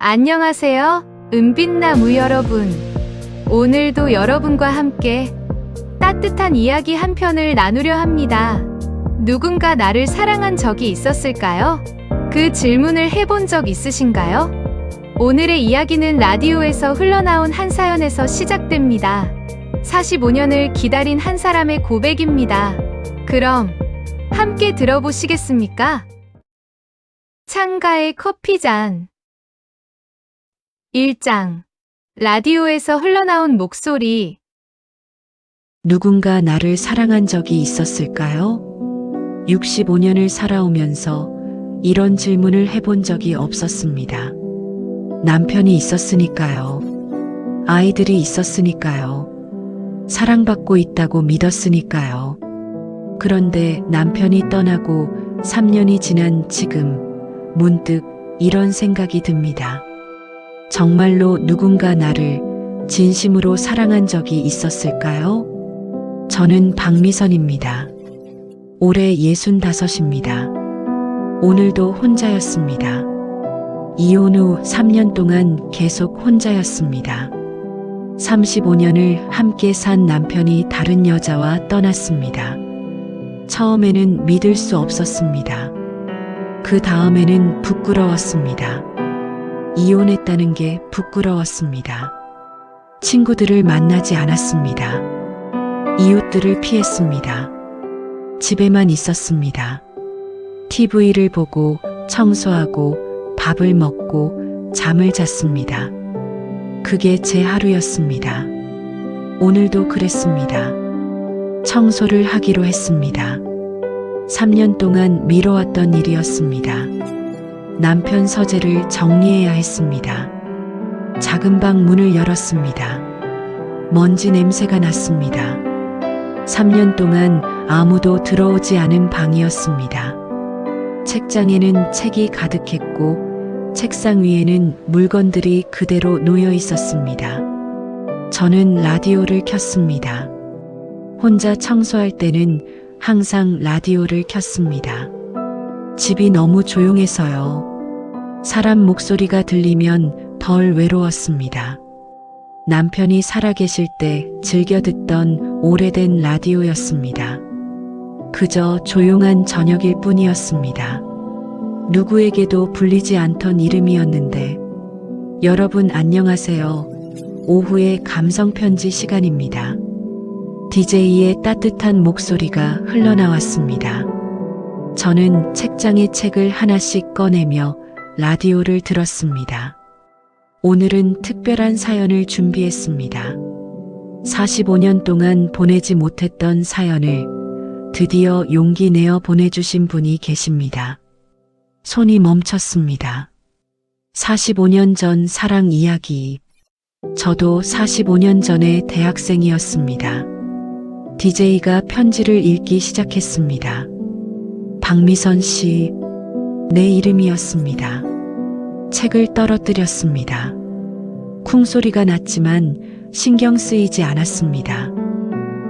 안녕하세요, 은빛나무 여러분. 오늘도 여러분과 함께 따뜻한 이야기 한 편을 나누려 합니다. 누군가 나를 사랑한 적이 있었을까요? 그 질문을 해본 적 있으신가요? 오늘의 이야기는 라디오에서 흘러나온 한 사연에서 시작됩니다. 45년을 기다린 한 사람의 고백입니다. 그럼 함께 들어보시겠습니까? 창가의 커피잔. 1장. 라디오에서 흘러나온 목소리. 누군가 나를 사랑한 적이 있었을까요? 65년을 살아오면서 이런 질문을 해본 적이 없었습니다. 남편이 있었으니까요. 아이들이 있었으니까요. 사랑받고 있다고 믿었으니까요. 그런데 남편이 떠나고 3년이 지난 지금 문득 이런 생각이 듭니다. 정말로 누군가 나를 진심으로 사랑한 적이 있었을까요? 저는 박미선입니다. 올해 65입니다. 오늘도 혼자였습니다. 이혼 후 3년 동안 계속 혼자였습니다. 35년을 함께 산 남편이 다른 여자와 떠났습니다. 처음에는 믿을 수 없었습니다. 그 다음에는 부끄러웠습니다. 이혼했다는 게 부끄러웠습니다. 친구들을 만나지 않았습니다. 이웃들을 피했습니다. 집에만 있었습니다. TV를 보고 청소하고 밥을 먹고 잠을 잤습니다. 그게 제 하루였습니다. 오늘도 그랬습니다. 청소를 하기로 했습니다. 3년 동안 미뤄왔던 일이었습니다. 남편 서재를 정리해야 했습니다. 작은 방 문을 열었습니다. 먼지 냄새가 났습니다. 3년 동안 아무도 들어오지 않은 방이었습니다. 책장에는 책이 가득했고 책상 위에는 물건들이 그대로 놓여 있었습니다. 저는 라디오를 켰습니다. 혼자 청소할 때는 항상 라디오를 켰습니다. 집이 너무 조용해서요. 사람 목소리가 들리면 덜 외로웠습니다. 남편이 살아계실 때 즐겨 듣던 오래된 라디오였습니다. 그저 조용한 저녁일 뿐이었습니다. 누구에게도 불리지 않던 이름이었는데. 여러분 안녕하세요. 오후의 감성편지 시간입니다. DJ의 따뜻한 목소리가 흘러나왔습니다. 저는 책장에 책을 하나씩 꺼내며 라디오를 들었습니다. 오늘은 특별한 사연을 준비했습니다. 45년 동안 보내지 못했던 사연을 드디어 용기 내어 보내주신 분이 계십니다. 손이 멈췄습니다. 45년 전 사랑 이야기. 저도 45년 전에 대학생이었습니다. DJ가 편지를 읽기 시작했습니다. 박미선 씨, 내 이름이었습니다. 책을 떨어뜨렸습니다. 쿵소리가 났지만 신경 쓰이지 않았습니다.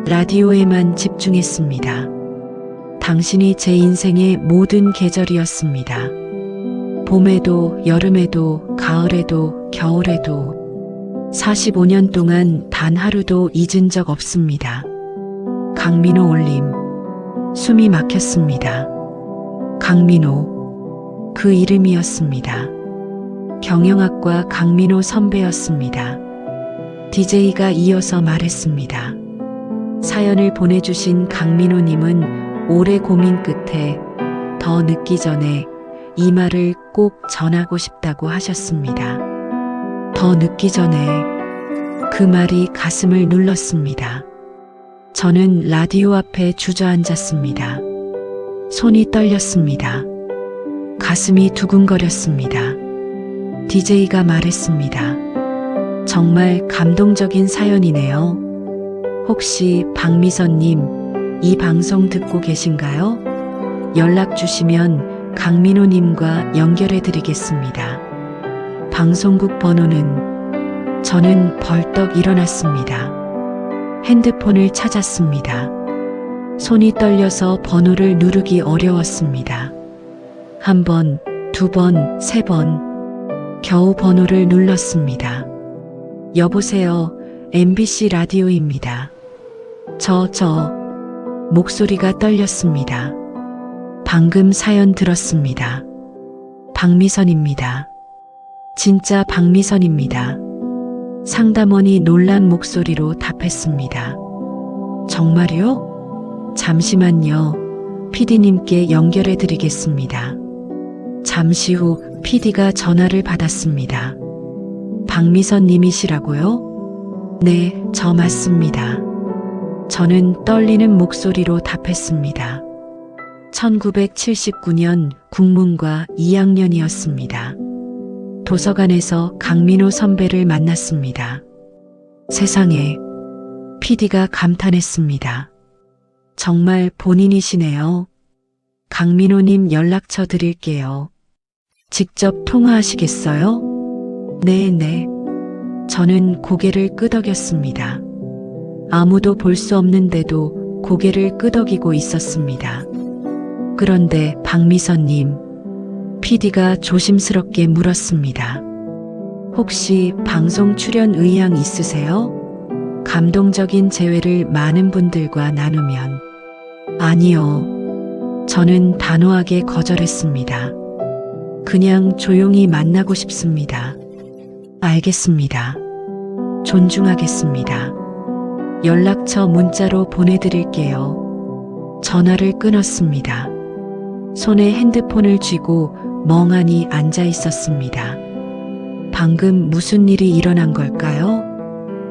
라디오에만 집중했습니다. 당신이 제 인생의 모든 계절이었습니다. 봄에도, 여름에도, 가을에도, 겨울에도 45년 동안 단 하루도 잊은 적 없습니다. 강민호 올림. 숨이 막혔습니다. 강민호. 그 이름이었습니다. 경영학과 강민호 선배였습니다. DJ가 이어서 말했습니다. 사연을 보내주신 강민호님은 오래 고민 끝에 더 늦기 전에 이 말을 꼭 전하고 싶다고 하셨습니다. 더 늦기 전에. 그 말이 가슴을 눌렀습니다. 저는 라디오 앞에 주저앉았습니다. 손이 떨렸습니다. 가슴이 두근거렸습니다. DJ가 말했습니다. 정말 감동적인 사연이네요. 혹시 박미선님, 이 방송 듣고 계신가요? 연락 주시면 강민호님과 연결해 드리겠습니다. 방송국 번호는. 저는 벌떡 일어났습니다. 핸드폰을 찾았습니다. 손이 떨려서 번호를 누르기 어려웠습니다. 한 번, 두 번, 세 번. 겨우 번호를 눌렀습니다. 여보세요. MBC 라디오입니다. 목소리가 떨렸습니다. 방금 사연 들었습니다. 박미선입니다. 진짜 박미선입니다. 상담원이 놀란 목소리로 답했습니다. 정말요? 잠시만요. PD님께 연결해 드리겠습니다. 잠시 후 PD가 전화를 받았습니다. 박미선 님이시라고요? 네, 저 맞습니다. 저는 떨리는 목소리로 답했습니다. 1979년 국문과 2학년이었습니다. 도서관에서 강민호 선배를 만났습니다. 세상에, PD가 감탄했습니다. 정말 본인이시네요. 강민호님 연락처 드릴게요. 직접 통화하시겠어요? 네. 저는 고개를 끄덕였습니다. 아무도 볼 수 없는데도 고개를 끄덕이고 있었습니다. 그런데 박미선님, PD가 조심스럽게 물었습니다. 혹시 방송 출연 의향 있으세요? 감동적인 재회를 많은 분들과 나누면. 아니요. 저는 단호하게 거절했습니다. 그냥 조용히 만나고 싶습니다. 알겠습니다. 존중하겠습니다. 연락처 문자로 보내드릴게요. 전화를 끊었습니다. 손에 핸드폰을 쥐고 멍하니 앉아 있었습니다. 방금 무슨 일이 일어난 걸까요?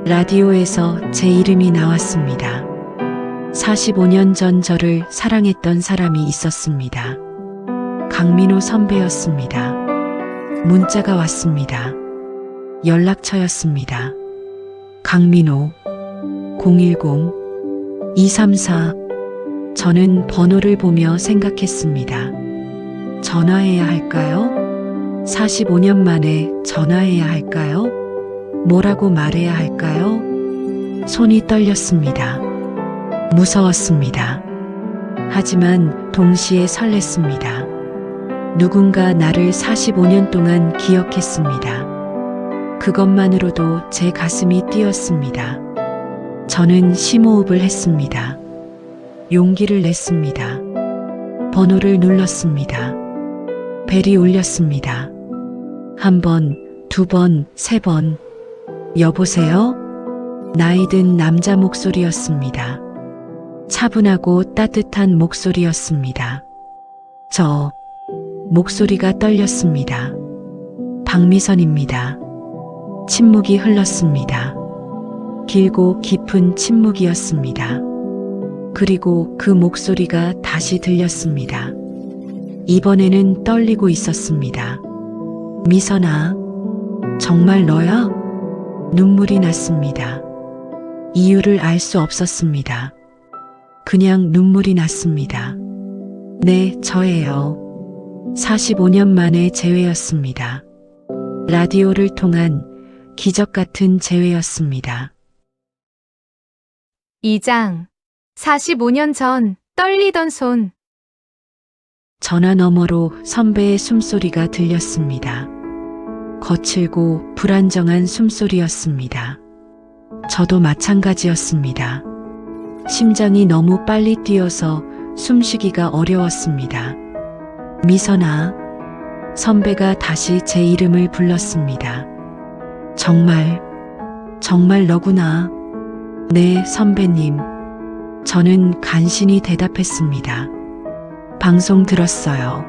라디오에서 제 이름이 나왔습니다. 45년 전 저를 사랑했던 사람이 있었습니다. 강민호 선배였습니다. 문자가 왔습니다. 연락처였습니다. 강민호 010-234. 저는 번호를 보며 생각했습니다. 전화해야 할까요? 45년 만에 전화해야 할까요? 뭐라고 말해야 할까요? 손이 떨렸습니다. 무서웠습니다. 하지만 동시에 설렜습니다. 누군가 나를 45년 동안 기억했습니다. 그것만으로도 제 가슴이 뛰었습니다. 저는 심호흡을 했습니다. 용기를 냈습니다. 번호를 눌렀습니다. 벨이 울렸습니다. 1번, 2번, 3번. 여보세요? 나이든 남자 목소리였습니다. 차분하고 따뜻한 목소리였습니다. 목소리가 떨렸습니다. 박미선입니다. 침묵이 흘렀습니다. 길고 깊은 침묵이었습니다. 그리고 그 목소리가 다시 들렸습니다. 이번에는 떨리고 있었습니다. 미선아, 정말 너야? 눈물이 났습니다. 이유를 알 수 없었습니다. 그냥 눈물이 났습니다. 네, 저예요. 45년 만에 재회였습니다. 라디오를 통한 기적 같은 재회였습니다. 2장. 45년 전 떨리던 손. 전화 너머로 선배의 숨소리가 들렸습니다. 거칠고 불안정한 숨소리였습니다. 저도 마찬가지였습니다. 심장이 너무 빨리 뛰어서 숨쉬기가 어려웠습니다. 미선아, 선배가 다시 제 이름을 불렀습니다. 정말 너구나. 네, 선배님. 저는 간신히 대답했습니다. 방송 들었어요.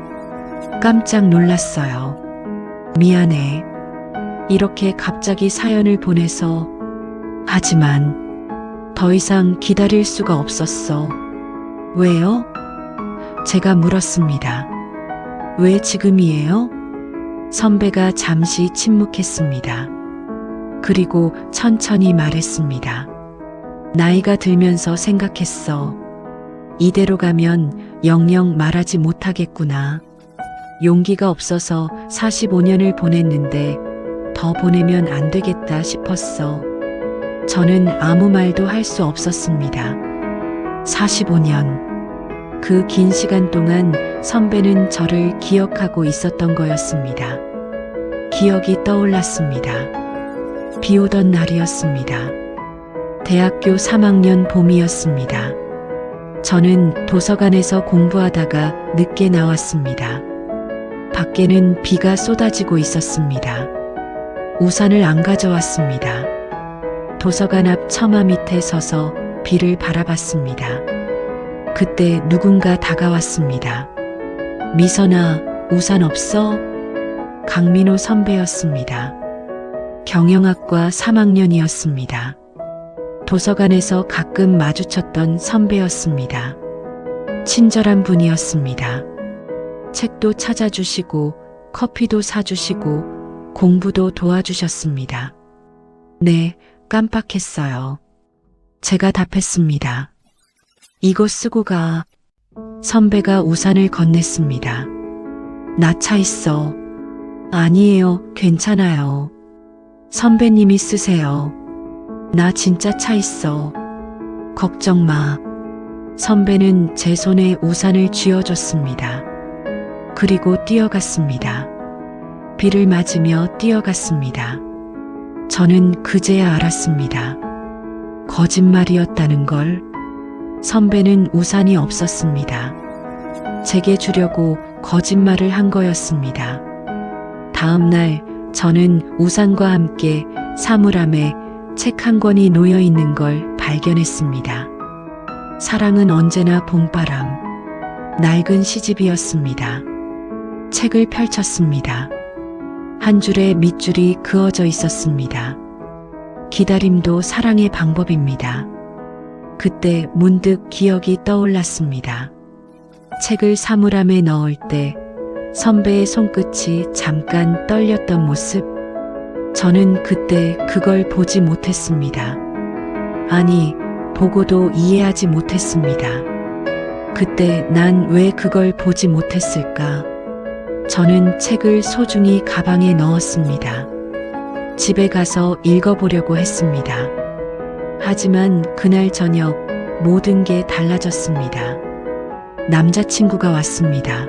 깜짝 놀랐어요. 미안해. 이렇게 갑자기 사연을 보내서. 하지만 더 이상 기다릴 수가 없었어. 왜요? 제가 물었습니다. 왜 지금이에요? 선배가 잠시 침묵했습니다. 그리고 천천히 말했습니다. 나이가 들면서 생각했어. 이대로 가면 영영 말하지 못하겠구나. 용기가 없어서 45년을 보냈는데 더 보내면 안 되겠다 싶었어. 저는 아무 말도 할 수 없었습니다. 45년. 그 긴 시간 동안 선배는 저를 기억하고 있었던 거였습니다. 기억이 떠올랐습니다. 비 오던 날이었습니다. 대학교 3학년 봄이었습니다. 저는 도서관에서 공부하다가 늦게 나왔습니다. 밖에는 비가 쏟아지고 있었습니다. 우산을 안 가져왔습니다. 도서관 앞 처마 밑에 서서 비를 바라봤습니다. 그때 누군가 다가왔습니다. 미선아, 우산 없어? 강민호 선배였습니다. 경영학과 3학년이었습니다. 도서관에서 가끔 마주쳤던 선배였습니다. 친절한 분이었습니다. 책도 찾아주시고 커피도 사주시고 공부도 도와주셨습니다. 네, 깜빡했어요. 제가 답했습니다. 이거 쓰고 가. 선배가 우산을 건넸습니다. 나 차 있어. 아니에요, 괜찮아요. 선배님이 쓰세요. 나 진짜 차 있어. 걱정 마. 선배는 제 손에 우산을 쥐어줬습니다. 그리고 뛰어갔습니다. 비를 맞으며 뛰어갔습니다. 저는 그제야 알았습니다. 거짓말이었다는 걸. 선배는 우산이 없었습니다. 제게 주려고 거짓말을 한 거였습니다. 다음 날 저는 우산과 함께 사물함에 책 한 권이 놓여 있는 걸 발견했습니다. 사랑은 언제나 봄바람. 낡은 시집이었습니다. 책을 펼쳤습니다. 한 줄에 밑줄이 그어져 있었습니다. 기다림도 사랑의 방법입니다. 그때 문득 기억이 떠올랐습니다. 책을 사물함에 넣을 때 선배의 손끝이 잠깐 떨렸던 모습. 저는 그때 그걸 보지 못했습니다. 아니, 보고도 이해하지 못했습니다. 그때 난 왜 그걸 보지 못했을까? 저는 책을 소중히 가방에 넣었습니다. 집에 가서 읽어보려고 했습니다. 하지만 그날 저녁 모든 게 달라졌습니다. 남자친구가 왔습니다.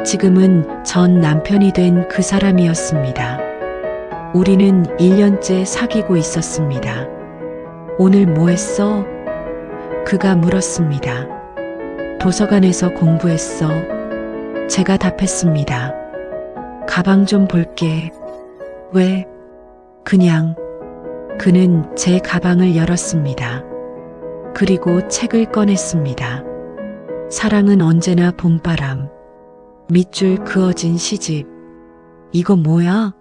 지금은 전 남편이 된 그 사람이었습니다. 우리는 1년째 사귀고 있었습니다. 오늘 뭐 했어? 그가 물었습니다. 도서관에서 공부했어. 제가 답했습니다. 가방 좀 볼게. 왜? 그냥. 그는 제 가방을 열었습니다. 그리고 책을 꺼냈습니다. 사랑은 언제나 봄바람. 밑줄 그어진 시집. 이거 뭐야?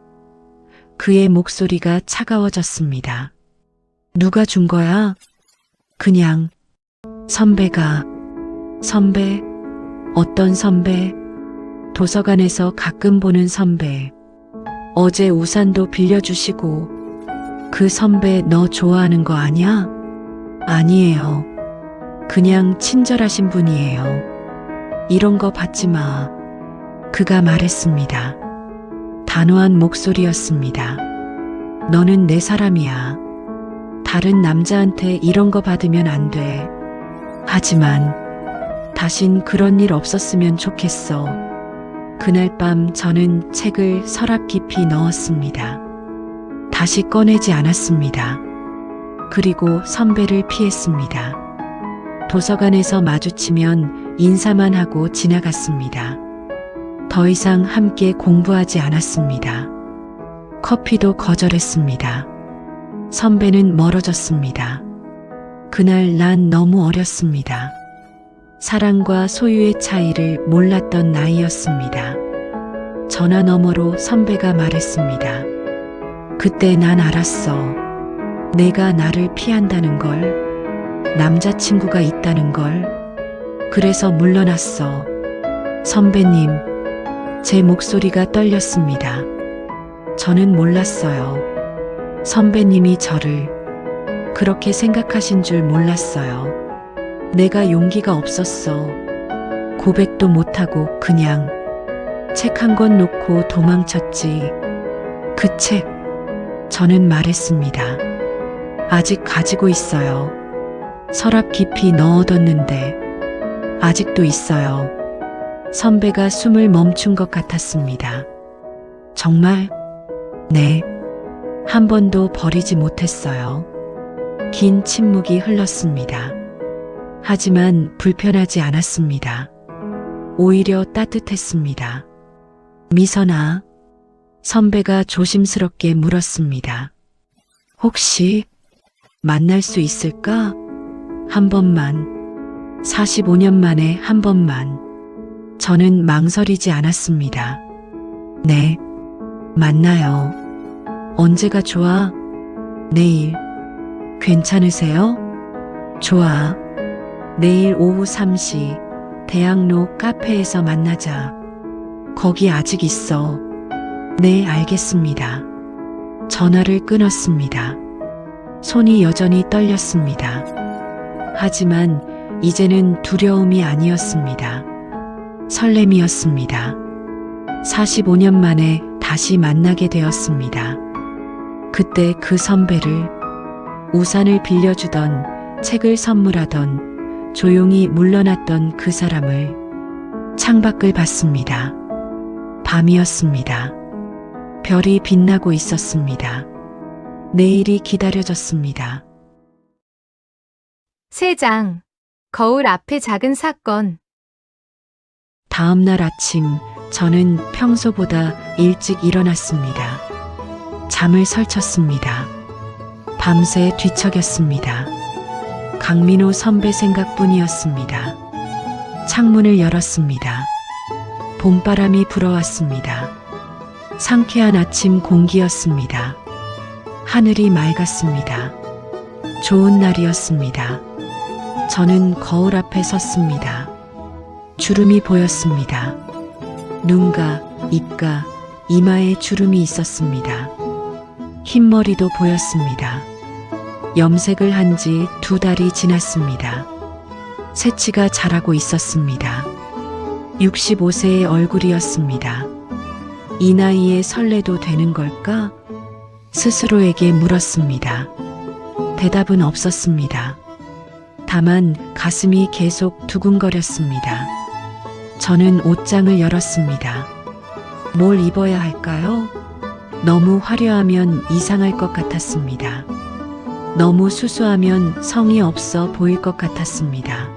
그의 목소리가 차가워졌습니다. 누가 준 거야? 그냥. 선배가. 선배? 어떤 선배? 도서관에서 가끔 보는 선배. 어제 우산도 빌려주시고. 그 선배 너 좋아하는 거 아니야? 아니에요. 그냥 친절하신 분이에요. 이런 거 받지 마. 그가 말했습니다. 단호한 목소리였습니다. 너는 내 사람이야. 다른 남자한테 이런 거 받으면 안 돼. 하지만 다신 그런 일 없었으면 좋겠어. 그날 밤 저는 책을 서랍 깊이 넣었습니다. 다시 꺼내지 않았습니다. 그리고 선배를 피했습니다. 도서관에서 마주치면 인사만 하고 지나갔습니다. 더 이상 함께 공부하지 않았습니다. 커피도 거절했습니다. 선배는 멀어졌습니다. 그날 난 너무 어렸습니다. 사랑과 소유의 차이를 몰랐던 나이였습니다. 전화 너머로 선배가 말했습니다. 그때 난 알았어. 내가 나를 피한다는 걸, 남자친구가 있다는 걸. 그래서 물러났어. 선배님, 제 목소리가 떨렸습니다. 저는 몰랐어요. 선배님이 저를 그렇게 생각하신 줄 몰랐어요. 내가 용기가 없었어. 고백도 못하고 그냥 책 한 권 놓고 도망쳤지. 그 책, 저는 말했습니다. 아직 가지고 있어요. 서랍 깊이 넣어뒀는데 아직도 있어요. 선배가 숨을 멈춘 것 같았습니다. 정말? 네. 한 번도 버리지 못했어요. 긴 침묵이 흘렀습니다. 하지만 불편하지 않았습니다. 오히려 따뜻했습니다. 미선아, 선배가 조심스럽게 물었습니다. 혹시 만날 수 있을까? 한 번만, 45년 만에 한 번만. 저는 망설이지 않았습니다. 네, 만나요. 언제가 좋아? 내일. 괜찮으세요? 좋아. 내일 오후 3시 대학로 카페에서 만나자. 거기 아직 있어. 네, 알겠습니다. 전화를 끊었습니다. 손이 여전히 떨렸습니다. 하지만 이제는 두려움이 아니었습니다. 설렘이었습니다. 45년 만에 다시 만나게 되었습니다. 그때 그 선배를, 우산을 빌려주던, 책을 선물하던, 조용히 물러났던 그 사람을, 창밖을 봤습니다. 밤이었습니다. 별이 빛나고 있었습니다. 내일이 기다려졌습니다. 3장. 거울 앞의 작은 사건. 다음 날 아침 저는 평소보다 일찍 일어났습니다. 잠을 설쳤습니다. 밤새 뒤척였습니다. 강민호 선배 생각뿐이었습니다. 창문을 열었습니다. 봄바람이 불어왔습니다. 상쾌한 아침 공기였습니다. 하늘이 맑았습니다. 좋은 날이었습니다. 저는 거울 앞에 섰습니다. 주름이 보였습니다. 눈가, 입가, 이마에 주름이 있었습니다. 흰머리도 보였습니다. 염색을 한 지 2달이 지났습니다. 새치가 자라고 있었습니다. 65세의 얼굴이었습니다. 이 나이에 설레도 되는 걸까? 스스로에게 물었습니다. 대답은 없었습니다. 다만 가슴이 계속 두근거렸습니다. 저는 옷장을 열었습니다. 뭘 입어야 할까요? 너무 화려하면 이상할 것 같았습니다. 너무 수수하면 성의 없어 보일 것 같았습니다.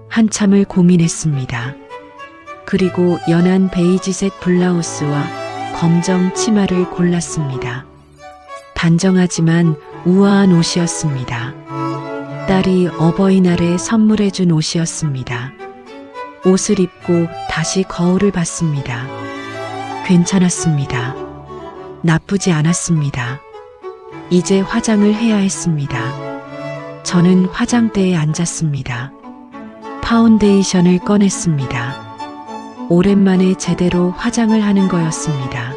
한참을 고민했습니다. 그리고 연한 베이지색 블라우스와 검정 치마를 골랐습니다. 단정하지만 우아한 옷이었습니다. 딸이 어버이날에 선물해준 옷이었습니다. 옷을 입고 다시 거울을 봤습니다. 괜찮았습니다. 나쁘지 않았습니다. 이제 화장을 해야 했습니다. 저는 화장대에 앉았습니다. 파운데이션을 꺼냈습니다. 오랜만에 제대로 화장을 하는 거였습니다.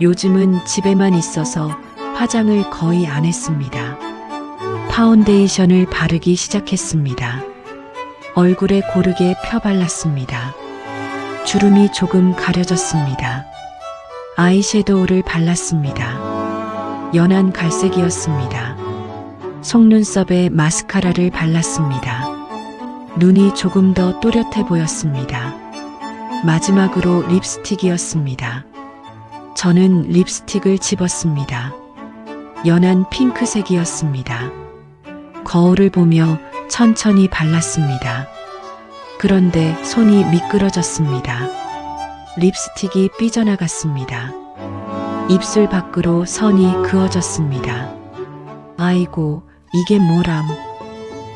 요즘은 집에만 있어서 화장을 거의 안 했습니다. 파운데이션을 바르기 시작했습니다. 얼굴에 고르게 펴발랐습니다. 주름이 조금 가려졌습니다. 아이섀도우를 발랐습니다. 연한 갈색이었습니다. 속눈썹에 마스카라를 발랐습니다. 눈이 조금 더 또렷해 보였습니다. 마지막으로 립스틱이었습니다. 저는 립스틱을 집었습니다. 연한 핑크색이었습니다. 거울을 보며 천천히 발랐습니다. 그런데 손이 미끄러졌습니다. 립스틱이 삐져나갔습니다. 입술 밖으로 선이 그어졌습니다. 아이고, 이게 뭐람.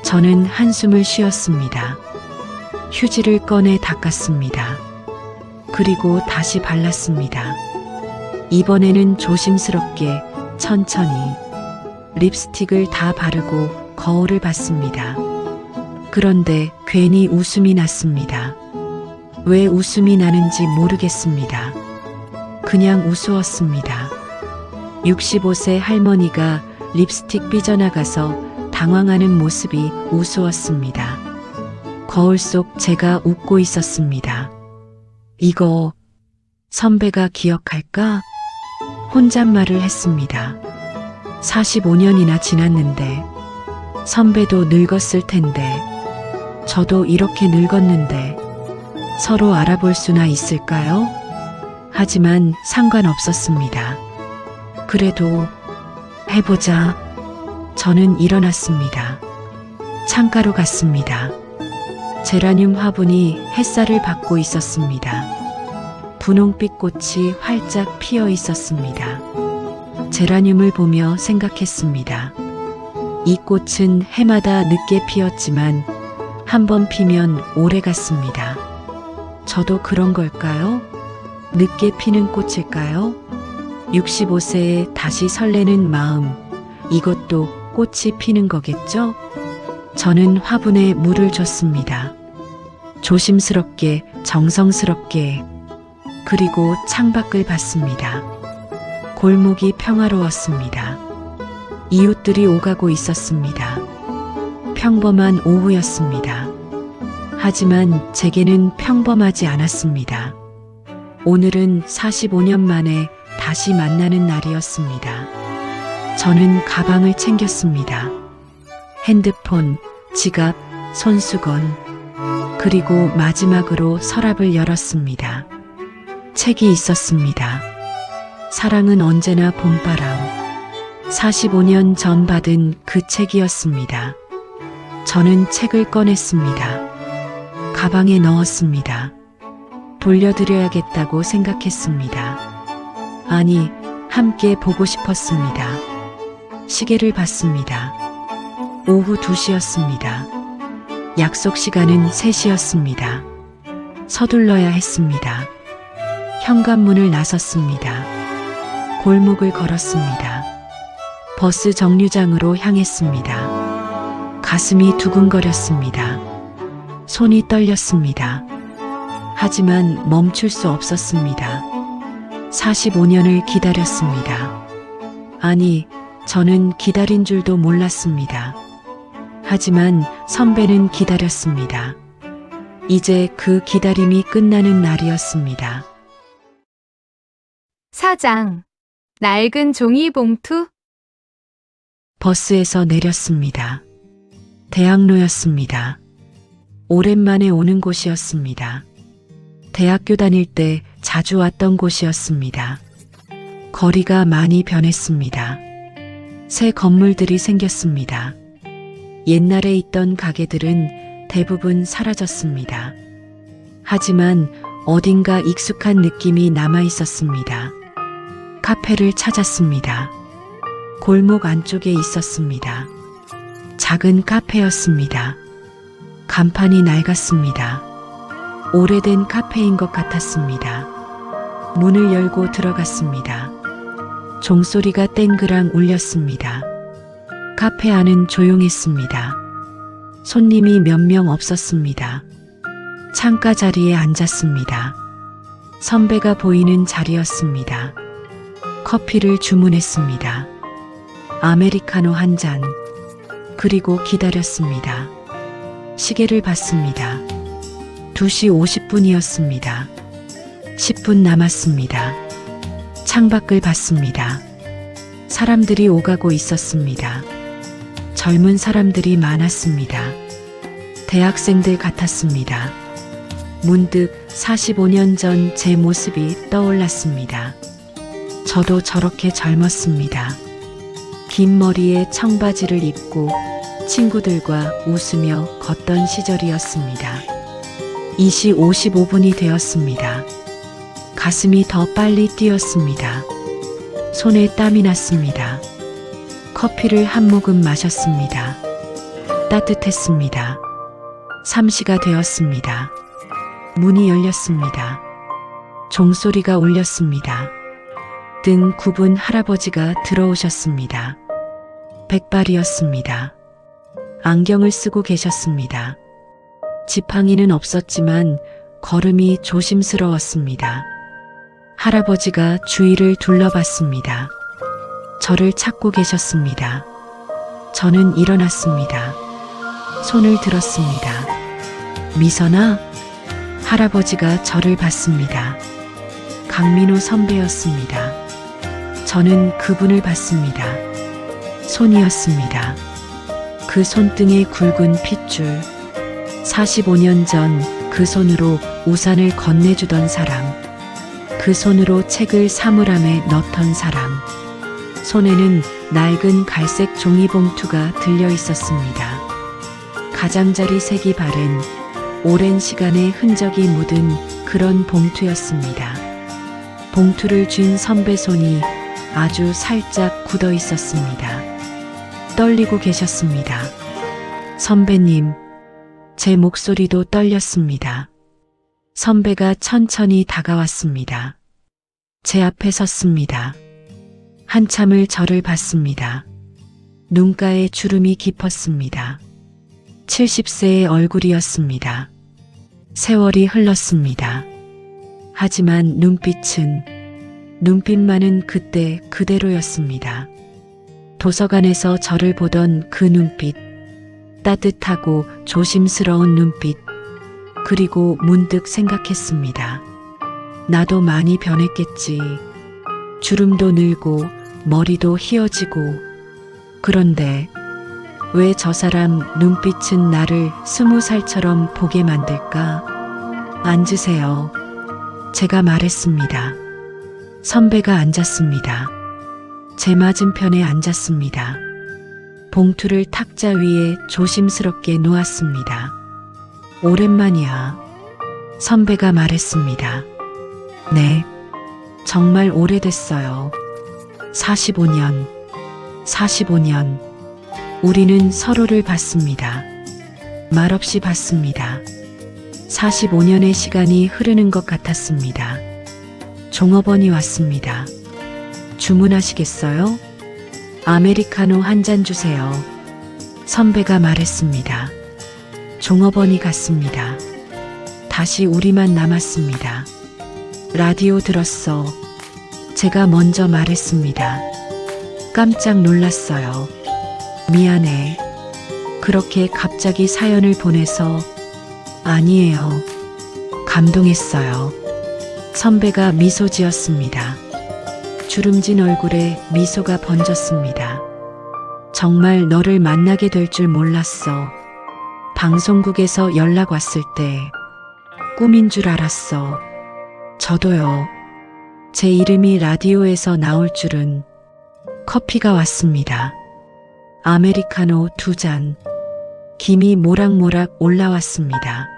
저는 한숨을 쉬었습니다. 휴지를 꺼내 닦았습니다. 그리고 다시 발랐습니다. 이번에는 조심스럽게, 천천히 립스틱을 다 바르고 거울을 봤습니다. 그런데 괜히 웃음이 났습니다. 왜 웃음이 나는지 모르겠습니다. 그냥 우스웠습니다. 65세 할머니가 립스틱 삐져나가서 당황하는 모습이 우스웠습니다. 거울 속 제가 웃고 있었습니다. 이거 선배가 기억할까? 혼잣말을 했습니다. 45년이나 지났는데 선배도 늙었을 텐데 저도 이렇게 늙었는데 서로 알아볼 수나 있을까요? 하지만 상관없었습니다. 그래도 해보자. 저는 일어났습니다. 창가로 갔습니다. 제라늄 화분이 햇살을 받고 있었습니다. 분홍빛 꽃이 활짝 피어 있었습니다. 제라늄을 보며 생각했습니다. 이 꽃은 해마다 늦게 피었지만 한 번 피면 오래 갔습니다. 저도 그런 걸까요? 늦게 피는 꽃일까요? 65세에 다시 설레는 마음, 이것도 꽃이 피는 거겠죠? 저는 화분에 물을 줬습니다. 조심스럽게, 정성스럽게, 그리고 창밖을 봤습니다. 골목이 평화로웠습니다. 이웃들이 오가고 있었습니다. 평범한 오후였습니다. 하지만 제게는 평범하지 않았습니다. 오늘은 45년 만에 다시 만나는 날이었습니다. 저는 가방을 챙겼습니다. 핸드폰, 지갑, 손수건, 그리고 마지막으로 서랍을 열었습니다. 책이 있었습니다. 사랑은 언제나 봄바람. 45년 전 받은 그 책이었습니다. 저는 책을 꺼냈습니다. 가방에 넣었습니다. 돌려드려야겠다고 생각했습니다. 아니, 함께 보고 싶었습니다. 시계를 봤습니다. 오후 2시였습니다. 약속 시간은 3시였습니다. 서둘러야 했습니다. 현관문을 나섰습니다. 골목을 걸었습니다. 버스 정류장으로 향했습니다. 가슴이 두근거렸습니다. 손이 떨렸습니다. 하지만 멈출 수 없었습니다. 45년을 기다렸습니다. 아니, 저는 기다린 줄도 몰랐습니다. 하지만 선배는 기다렸습니다. 이제 그 기다림이 끝나는 날이었습니다. 사장. 낡은 종이 봉투? 버스에서 내렸습니다. 대학로였습니다. 오랜만에 오는 곳이었습니다. 대학교 다닐 때 자주 왔던 곳이었습니다. 거리가 많이 변했습니다. 새 건물들이 생겼습니다. 옛날에 있던 가게들은 대부분 사라졌습니다. 하지만 어딘가 익숙한 느낌이 남아 있었습니다. 카페를 찾았습니다. 골목 안쪽에 있었습니다. 작은 카페였습니다. 간판이 낡았습니다. 오래된 카페인 것 같았습니다. 문을 열고 들어갔습니다. 종소리가 땡그랑 울렸습니다. 카페 안은 조용했습니다. 손님이 몇 명 없었습니다. 창가 자리에 앉았습니다. 선배가 보이는 자리였습니다. 커피를 주문했습니다. 아메리카노 한 잔. 그리고 기다렸습니다. 시계를 봤습니다. 2시 50분이었습니다. 10분 남았습니다. 창밖을 봤습니다. 사람들이 오가고 있었습니다. 젊은 사람들이 많았습니다. 대학생들 같았습니다. 문득 45년 전 제 모습이 떠올랐습니다. 저도 저렇게 젊었습니다. 긴 머리에 청바지를 입고 친구들과 웃으며 걷던 시절이었습니다. 2시 55분이 되었습니다. 가슴이 더 빨리 뛰었습니다. 손에 땀이 났습니다. 커피를 한 모금 마셨습니다. 따뜻했습니다. 3시가 되었습니다. 문이 열렸습니다. 종소리가 울렸습니다. 등 굽은 할아버지가 들어오셨습니다. 백발이었습니다. 안경을 쓰고 계셨습니다. 지팡이는 없었지만 걸음이 조심스러웠습니다. 할아버지가 주위를 둘러봤습니다. 저를 찾고 계셨습니다. 저는 일어났습니다. 손을 들었습니다. 미선아? 할아버지가 저를 봤습니다. 강민호 선배였습니다. 저는 그분을 봤습니다. 손이었습니다. 그 손등에 굵은 핏줄. 45년 전 그 손으로 우산을 건네주던 사람. 그 손으로 책을 사물함에 넣던 사람. 손에는 낡은 갈색 종이봉투가 들려 있었습니다. 가장자리 색이 바른 오랜 시간의 흔적이 묻은 그런 봉투였습니다. 봉투를 쥔 선배 손이 아주 살짝 굳어 있었습니다. 떨리고 계셨습니다. 선배님, 제 목소리도 떨렸습니다. 선배가 천천히 다가왔습니다. 제 앞에 섰습니다. 한참을 저를 봤습니다. 눈가에 주름이 깊었습니다. 70세의 얼굴이었습니다. 세월이 흘렀습니다. 하지만 눈빛만은 그때 그대로였습니다. 도서관에서 저를 보던 그 눈빛, 따뜻하고 조심스러운 눈빛, 그리고 문득 생각했습니다. 나도 많이 변했겠지. 주름도 늘고 머리도 휘어지고. 그런데 왜 저 사람 눈빛은 나를 20살처럼 보게 만들까? 앉으세요. 제가 말했습니다. 선배가 앉았습니다. 제 맞은편에 앉았습니다. 봉투를 탁자 위에 조심스럽게 놓았습니다. 오랜만이야. 선배가 말했습니다. 네, 정말 오래됐어요. 45년. 우리는 서로를 봤습니다. 말없이 봤습니다. 45년의 시간이 흐르는 것 같았습니다. 종업원이 왔습니다. 주문하시겠어요? 아메리카노 한 잔 주세요. 선배가 말했습니다. 종업원이 갔습니다. 다시 우리만 남았습니다. 라디오 들었어. 제가 먼저 말했습니다. 깜짝 놀랐어요. 미안해. 그렇게 갑자기 사연을 보내서. 아니에요. 감동했어요. 선배가 미소 지었습니다. 주름진 얼굴에 미소가 번졌습니다. 정말 너를 만나게 될 줄 몰랐어. 방송국에서 연락 왔을 때 꿈인 줄 알았어. 저도요. 제 이름이 라디오에서 나올 줄은. 커피가 왔습니다. 아메리카노 2잔. 김이 모락모락 올라왔습니다.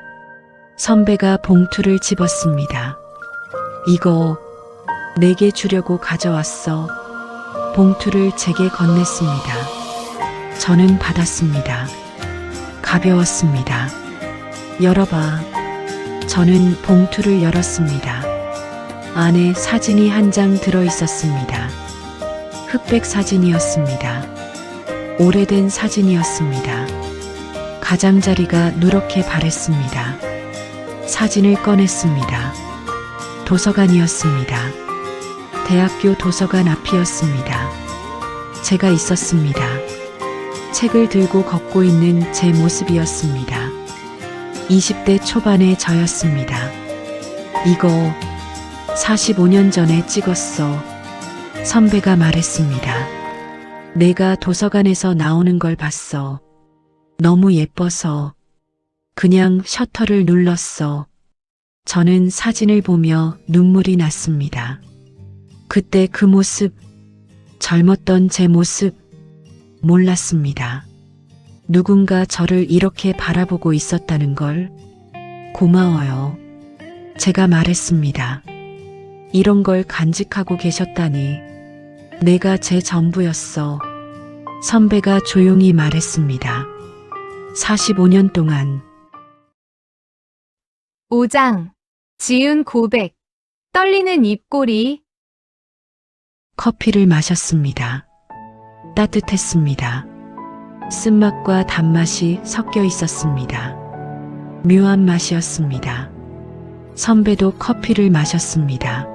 선배가 봉투를 집었습니다. 이거 내게 주려고 가져왔어. 봉투를 제게 건넸습니다. 저는 받았습니다. 가벼웠습니다. 열어봐. 저는 봉투를 열었습니다. 안에 사진이 한 장 들어 있었습니다. 흑백 사진이었습니다. 오래된 사진이었습니다. 가장자리가 누렇게 바랬습니다. 사진을 꺼냈습니다. 도서관이었습니다. 대학교 도서관 앞이었습니다. 제가 있었습니다. 책을 들고 걷고 있는 제 모습이었습니다. 20대 초반의 저였습니다. 이거 45년 전에 찍었어. 선배가 말했습니다. 내가 도서관에서 나오는 걸 봤어. 너무 예뻐서 그냥 셔터를 눌렀어. 저는 사진을 보며 눈물이 났습니다. 그때 그 모습, 젊었던 제 모습, 몰랐습니다. 누군가 저를 이렇게 바라보고 있었다는 걸. 고마워요. 제가 말했습니다. 이런 걸 간직하고 계셨다니. 내가 제 전부였어. 선배가 조용히 말했습니다. 45년 동안. 5장. 지은 고백. 떨리는 입꼬리. 커피를 마셨습니다. 따뜻했습니다. 쓴맛과 단맛이 섞여 있었습니다. 묘한 맛이었습니다. 선배도 커피를 마셨습니다.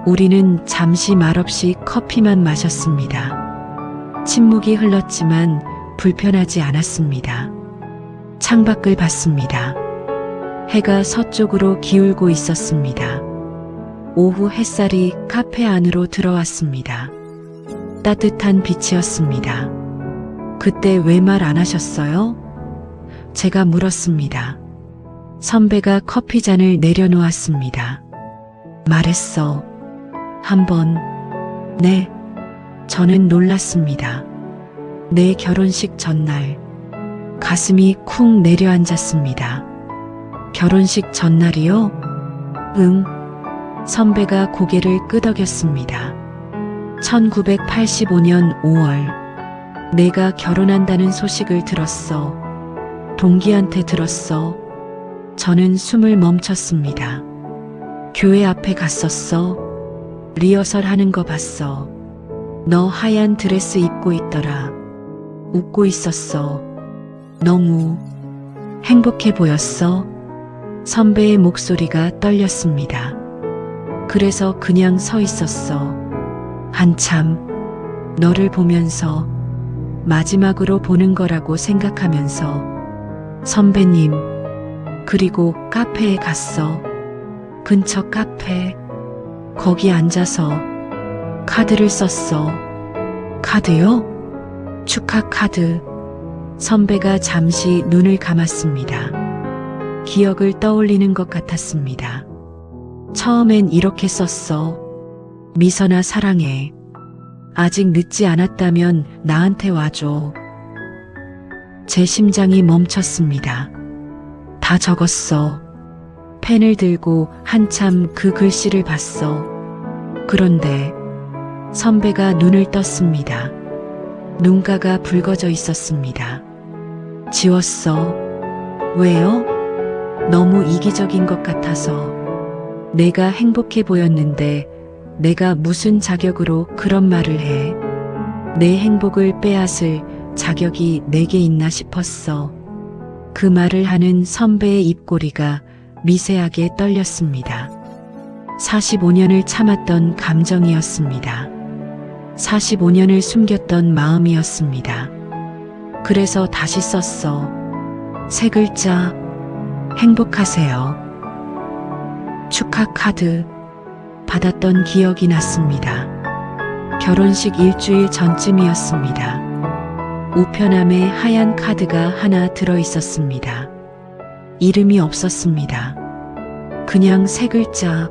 우리는 잠시 말없이 커피만 마셨습니다. 침묵이 흘렀지만 불편하지 않았습니다. 창밖을 봤습니다. 해가 서쪽으로 기울고 있었습니다. 오후 햇살이 카페 안으로 들어왔습니다. 따뜻한 빛이었습니다. 그때 왜 말 안 하셨어요? 제가 물었습니다. 선배가 커피잔을 내려놓았습니다. 말했어. 한 번. 네. 저는 놀랐습니다. 내 결혼식 전날 가슴이 쿵 내려앉았습니다. 결혼식 전날이요? 응. 선배가 고개를 끄덕였습니다. 1985년 5월 내가 결혼한다는 소식을 들었어. 동기한테 들었어. 저는 숨을 멈췄습니다. 교회 앞에 갔었어. 리허설 하는 거 봤어. 너 하얀 드레스 입고 있더라. 웃고 있었어. 너무 행복해 보였어. 선배의 목소리가 떨렸습니다. 그래서 그냥 서 있었어. 한참 너를 보면서 마지막으로 보는 거라고 생각하면서 선배님, 그리고 카페에 갔어. 근처 카페. 거기 앉아서 카드를 썼어. 카드요? 축하 카드. 선배가 잠시 눈을 감았습니다. 기억을 떠올리는 것 같았습니다. 처음엔 이렇게 썼어. 미선아 사랑해. 아직 늦지 않았다면 나한테 와줘. 제 심장이 멈췄습니다. 다 적었어. 펜을 들고 한참 그 글씨를 봤어. 그런데 선배가 눈을 떴습니다. 눈가가 붉어져 있었습니다. 지웠어. 왜요? 너무 이기적인 것 같아서. 내가 행복해 보였는데 내가 무슨 자격으로 그런 말을 해. 내 행복을 빼앗을 자격이 내게 있나 싶었어. 그 말을 하는 선배의 입꼬리가 미세하게 떨렸습니다. 45년을 참았던 감정이었습니다. 45년을 숨겼던 마음이었습니다. 그래서 다시 썼어. 세 글자. 행복하세요. 축하 카드. 받았던 기억이 났습니다. 결혼식 일주일 전쯤이었습니다. 우편함에 하얀 카드가 하나 들어 있었습니다. 이름이 없었습니다. 그냥 세 글자.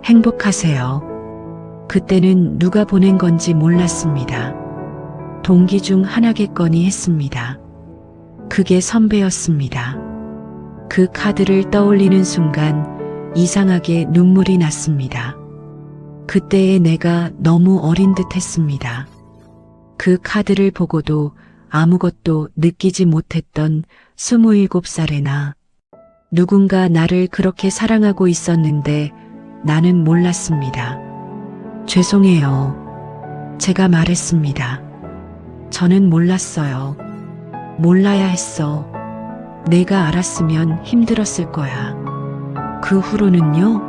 행복하세요. 그때는 누가 보낸 건지 몰랐습니다. 동기 중 하나겠거니 했습니다. 그게 선배였습니다. 그 카드를 떠올리는 순간 이상하게 눈물이 났습니다. 그때의 내가 너무 어린 듯 했습니다. 그 카드를 보고도 아무것도 느끼지 못했던 27살의 나. 누군가 나를 그렇게 사랑하고 있었는데 나는 몰랐습니다. 죄송해요. 제가 말했습니다. 저는 몰랐어요. 몰라야 했어. 내가 알았으면 힘들었을 거야. 그 후로는요?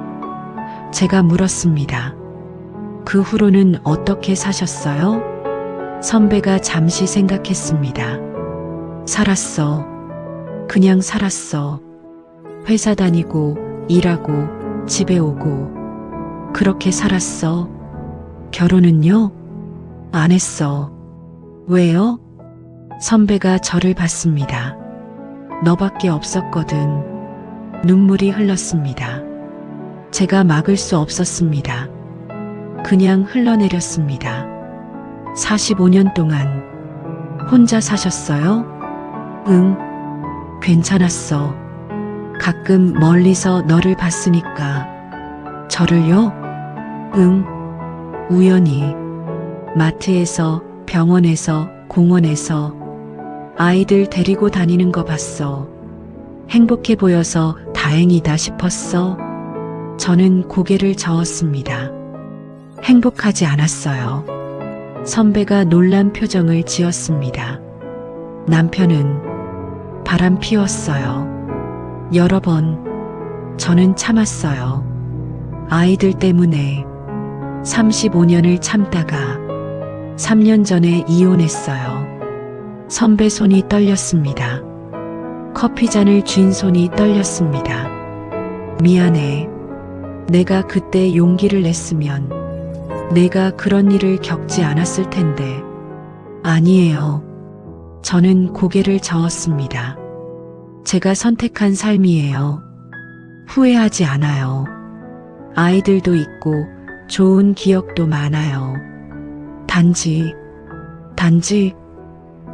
제가 물었습니다. 그 후로는 어떻게 사셨어요? 선배가 잠시 생각했습니다. 살았어. 그냥 살았어. 회사 다니고 일하고 집에 오고 그렇게 살았어. 결혼은요? 안 했어. 왜요? 선배가 저를 봤습니다. 너밖에 없었거든. 눈물이 흘렀습니다. 제가 막을 수 없었습니다. 그냥 흘러내렸습니다. 45년 동안 혼자 사셨어요? 응, 괜찮았어. 가끔 멀리서 너를 봤으니까. 저를요? 응, 우연히. 마트에서, 병원에서, 공원에서 아이들 데리고 다니는 거 봤어. 행복해 보여서 다행이다 싶었어. 저는 고개를 저었습니다. 행복하지 않았어요. 선배가 놀란 표정을 지었습니다. 남편은 바람 피웠어요. 여러 번 저는 참았어요. 아이들 때문에 35년을 참다가 3년 전에 이혼했어요. 선배 손이 떨렸습니다. 커피잔을 쥔 손이 떨렸습니다. 미안해. 내가 그때 용기를 냈으면 내가 그런 일을 겪지 않았을 텐데. 아니에요. 저는 고개를 저었습니다. 제가 선택한 삶이에요. 후회하지 않아요. 아이들도 있고 좋은 기억도 많아요.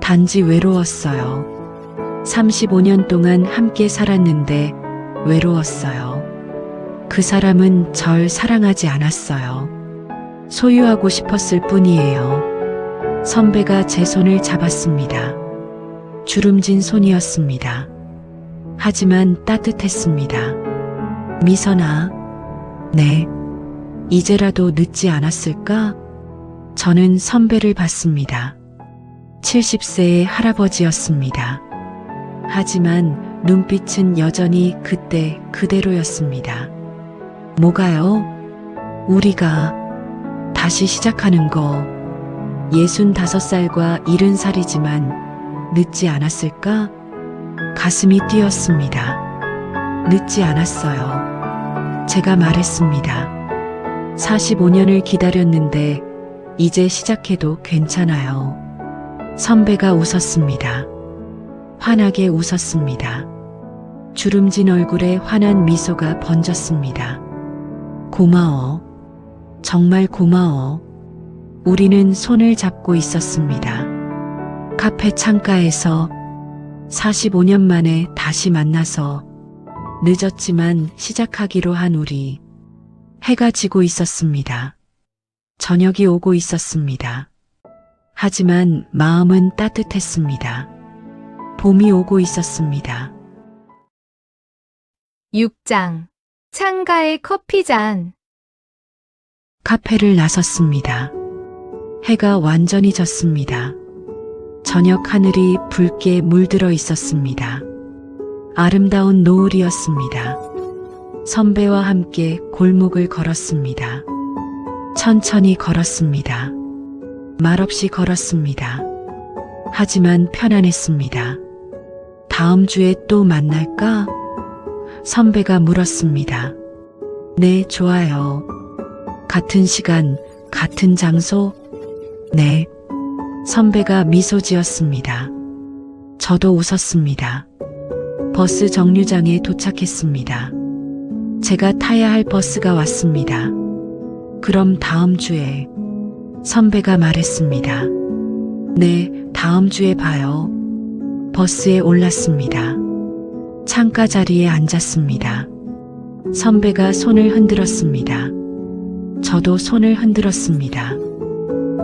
단지 외로웠어요. 35년 동안 함께 살았는데 외로웠어요. 그 사람은 절 사랑하지 않았어요. 소유하고 싶었을 뿐이에요. 선배가 제 손을 잡았습니다. 주름진 손이었습니다. 하지만 따뜻했습니다. 미선아, 네, 이제라도 늦지 않았을까? 저는 선배를 봤습니다. 70세의 할아버지였습니다. 하지만 눈빛은 여전히 그때 그대로였습니다. 뭐가요? 우리가 다시 시작하는 거. 65살과 70살이지만 늦지 않았을까? 가슴이 뛰었습니다. 늦지 않았어요. 제가 말했습니다. 45년을 기다렸는데 이제 시작해도 괜찮아요. 선배가 웃었습니다. 환하게 웃었습니다. 주름진 얼굴에 환한 미소가 번졌습니다. 고마워. 정말 고마워. 우리는 손을 잡고 있었습니다. 카페 창가에서 45년 만에 다시 만나서 늦었지만 시작하기로 한 우리. 해가 지고 있었습니다. 저녁이 오고 있었습니다. 하지만 마음은 따뜻했습니다. 봄이 오고 있었습니다. 6장. 창가의 커피잔. 카페를 나섰습니다. 해가 완전히 졌습니다. 저녁 하늘이 붉게 물들어 있었습니다. 아름다운 노을이었습니다. 선배와 함께 골목을 걸었습니다. 천천히 걸었습니다. 말없이 걸었습니다. 하지만 편안했습니다. 다음 주에 또 만날까? 선배가 물었습니다. 네, 좋아요. 같은 시간, 같은 장소? 네. 선배가 미소 지었습니다. 저도 웃었습니다. 버스 정류장에 도착했습니다. 제가 타야 할 버스가 왔습니다. 그럼 다음 주에. 선배가 말했습니다. 네, 다음 주에 봐요. 버스에 올랐습니다. 창가 자리에 앉았습니다. 선배가 손을 흔들었습니다. 저도 손을 흔들었습니다.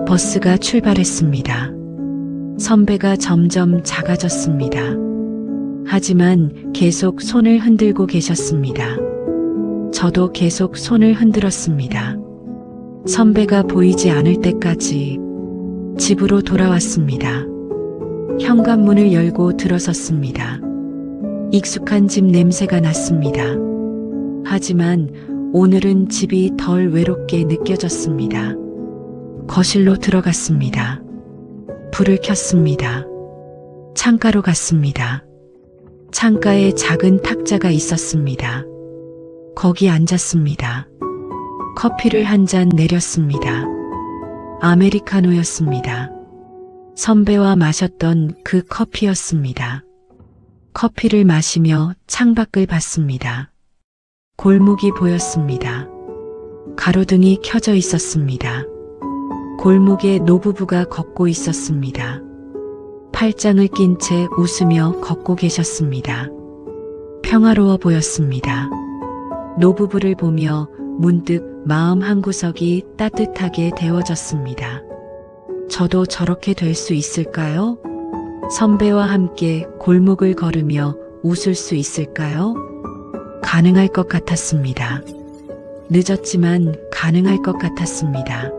버스가 출발했습니다. 선배가 점점 작아졌습니다. 하지만 계속 손을 흔들고 계셨습니다. 저도 계속 손을 흔들었습니다. 선배가 보이지 않을 때까지 집으로 돌아왔습니다. 현관문을 열고 들어섰습니다. 익숙한 집 냄새가 났습니다. 하지만 오늘은 집이 덜 외롭게 느껴졌습니다. 거실로 들어갔습니다. 불을 켰습니다. 창가로 갔습니다. 창가에 작은 탁자가 있었습니다. 거기 앉았습니다. 커피를 한 잔 내렸습니다. 아메리카노였습니다. 선배와 마셨던 그 커피였습니다. 커피를 마시며 창밖을 봤습니다. 골목이 보였습니다. 가로등이 켜져 있었습니다. 골목에 노부부가 걷고 있었습니다. 팔짱을 낀 채 웃으며 걷고 계셨습니다. 평화로워 보였습니다. 노부부를 보며 문득 마음 한구석이 따뜻하게 데워졌습니다. 저도 저렇게 될 수 있을까요? 선배와 함께 골목을 걸으며 웃을 수 있을까요? 가능할 것 같았습니다. 늦었지만 가능할 것 같았습니다.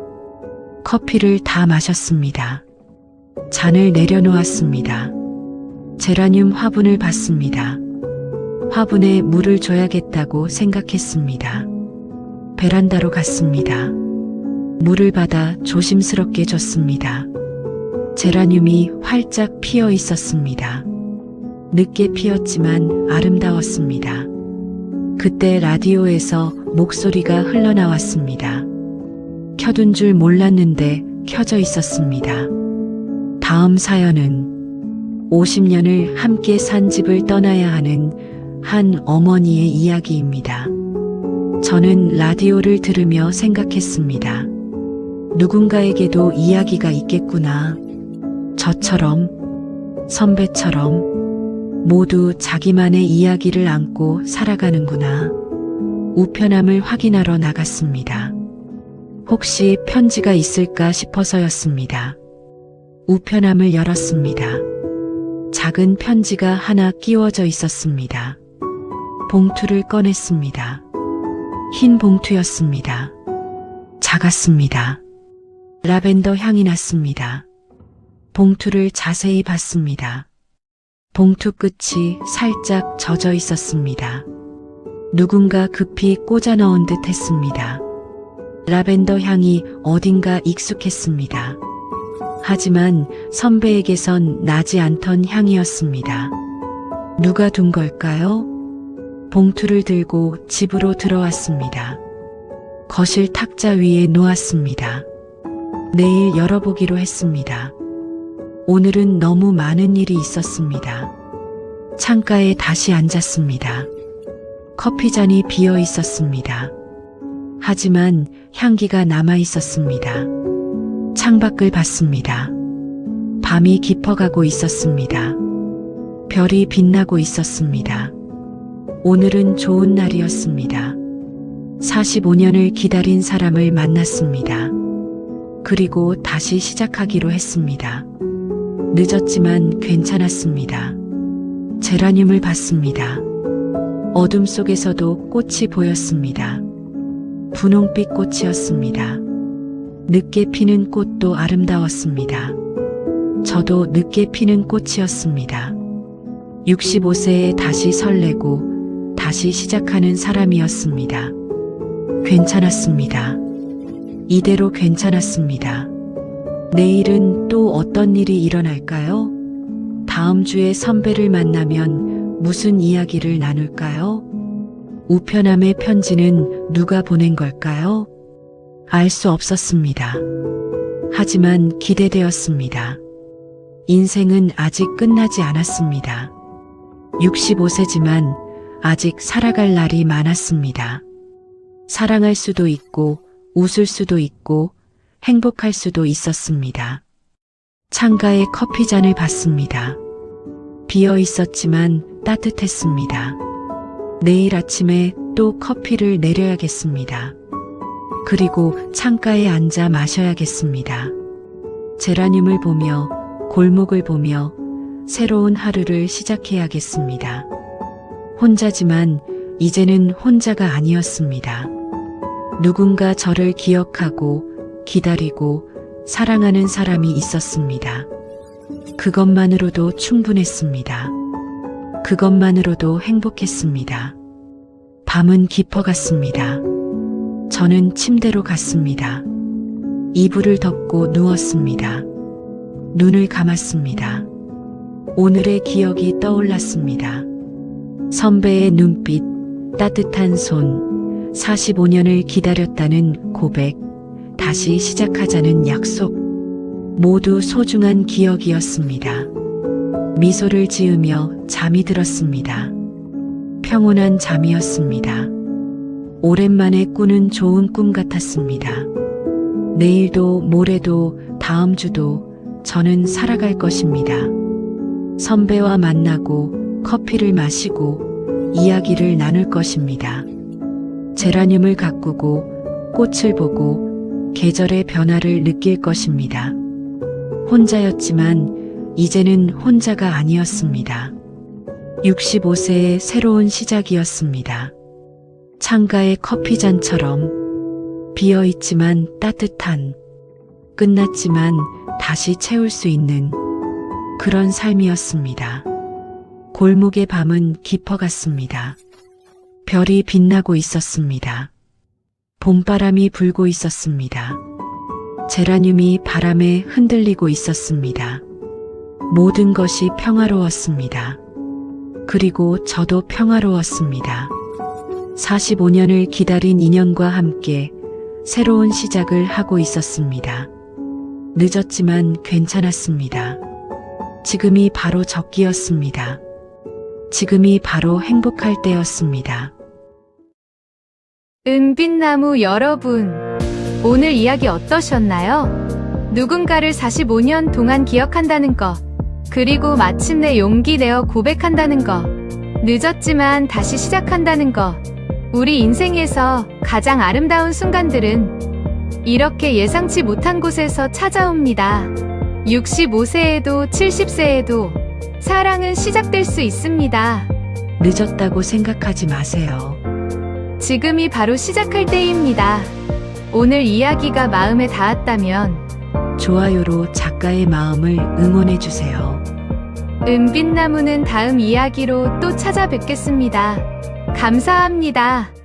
커피를 다 마셨습니다. 잔을 내려놓았습니다. 제라늄 화분을 봤습니다. 화분에 물을 줘야겠다고 생각했습니다. 베란다로 갔습니다. 물을 받아 조심스럽게 줬습니다. 제라늄이 활짝 피어 있었습니다. 늦게 피었지만 아름다웠습니다. 그때 라디오에서 목소리가 흘러나왔습니다. 켜둔 줄 몰랐는데 켜져 있었습니다. 다음 사연은 50년을 함께 산 집을 떠나야 하는 한 어머니의 이야기입니다. 저는 라디오를 들으며 생각했습니다. 누군가에게도 이야기가 있겠구나. 저처럼, 선배처럼 모두 자기만의 이야기를 안고 살아가는구나. 우편함을 확인하러 나갔습니다. 혹시 편지가 있을까 싶어서였습니다. 우편함을 열었습니다. 작은 편지가 하나 끼워져 있었습니다. 봉투를 꺼냈습니다. 흰 봉투였습니다. 작았습니다. 라벤더 향이 났습니다. 봉투를 자세히 봤습니다. 봉투 끝이 살짝 젖어 있었습니다. 누군가 급히 꽂아 넣은 듯 했습니다. 라벤더 향이 어딘가 익숙했습니다. 하지만 선배에게선 나지 않던 향이었습니다. 누가 둔 걸까요? 봉투를 들고 집으로 들어왔습니다. 거실 탁자 위에 놓았습니다. 내일 열어보기로 했습니다. 오늘은 너무 많은 일이 있었습니다. 창가에 다시 앉았습니다. 커피잔이 비어 있었습니다. 하지만 향기가 남아 있었습니다. 창밖을 봤습니다. 밤이 깊어가고 있었습니다. 별이 빛나고 있었습니다. 오늘은 좋은 날이었습니다. 45년을 기다린 사람을 만났습니다. 그리고 다시 시작하기로 했습니다. 늦었지만 괜찮았습니다. 제라늄을 봤습니다. 어둠 속에서도 꽃이 보였습니다. 분홍빛 꽃이었습니다. 늦게 피는 꽃도 아름다웠습니다. 저도 늦게 피는 꽃이었습니다. 65세에 다시 설레고 다시 시작하는 사람이었습니다. 괜찮았습니다. 이대로 괜찮았습니다. 내일은 또 어떤 일이 일어날까요? 다음 주에 선배를 만나면 무슨 이야기를 나눌까요? 우편함의 편지는 누가 보낸 걸까요? 알 수 없었습니다. 하지만 기대되었습니다. 인생은 아직 끝나지 않았습니다. 65세지만 아직 살아갈 날이 많았습니다. 사랑할 수도 있고, 웃을 수도 있고, 행복할 수도 있었습니다. 창가에 커피잔을 봤습니다. 비어 있었지만 따뜻했습니다. 내일 아침에 또 커피를 내려야겠습니다. 그리고 창가에 앉아 마셔야겠습니다. 제라늄을 보며 골목을 보며 새로운 하루를 시작해야겠습니다. 혼자지만 이제는 혼자가 아니었습니다. 누군가 저를 기억하고 기다리고 사랑하는 사람이 있었습니다. 그것만으로도 충분했습니다. 그것만으로도 행복했습니다. 밤은 깊어갔습니다. 저는 침대로 갔습니다. 이불을 덮고 누웠습니다. 눈을 감았습니다. 오늘의 기억이 떠올랐습니다. 선배의 눈빛, 따뜻한 손, 45년을 기다렸다는 고백, 다시 시작하자는 약속, 모두 소중한 기억이었습니다. 미소를 지으며 잠이 들었습니다. 평온한 잠이었습니다. 오랜만에 꾸는 좋은 꿈 같았습니다. 내일도 모레도 다음 주도 저는 살아갈 것입니다. 선배와 만나고 커피를 마시고 이야기를 나눌 것입니다. 제라늄을 가꾸고 꽃을 보고 계절의 변화를 느낄 것입니다. 혼자였지만 이제는 혼자가 아니었습니다. 65세의 새로운 시작이었습니다. 창가의 커피잔처럼 비어있지만 따뜻한, 끝났지만 다시 채울 수 있는 그런 삶이었습니다. 골목의 밤은 깊어갔습니다. 별이 빛나고 있었습니다. 봄바람이 불고 있었습니다. 제라늄이 바람에 흔들리고 있었습니다. 모든 것이 평화로웠습니다. 그리고 저도 평화로웠습니다. 45년을 기다린 인연과 함께 새로운 시작을 하고 있었습니다. 늦었지만 괜찮았습니다. 지금이 바로 적기였습니다. 지금이 바로 행복할 때였습니다. 은빛나무 여러분, 오늘 이야기 어떠셨나요? 누군가를 45년 동안 기억한다는 것, 그리고 마침내 용기 내어 고백한다는 것, 늦었지만 다시 시작한다는 것. 우리 인생에서 가장 아름다운 순간들은 이렇게 예상치 못한 곳에서 찾아옵니다. 65세에도 70세에도 사랑은 시작될 수 있습니다. 늦었다고 생각하지 마세요. 지금이 바로 시작할 때입니다. 오늘 이야기가 마음에 닿았다면 좋아요로 작가의 마음을 응원해주세요. 은빛나무는 다음 이야기로 또 찾아뵙겠습니다. 감사합니다.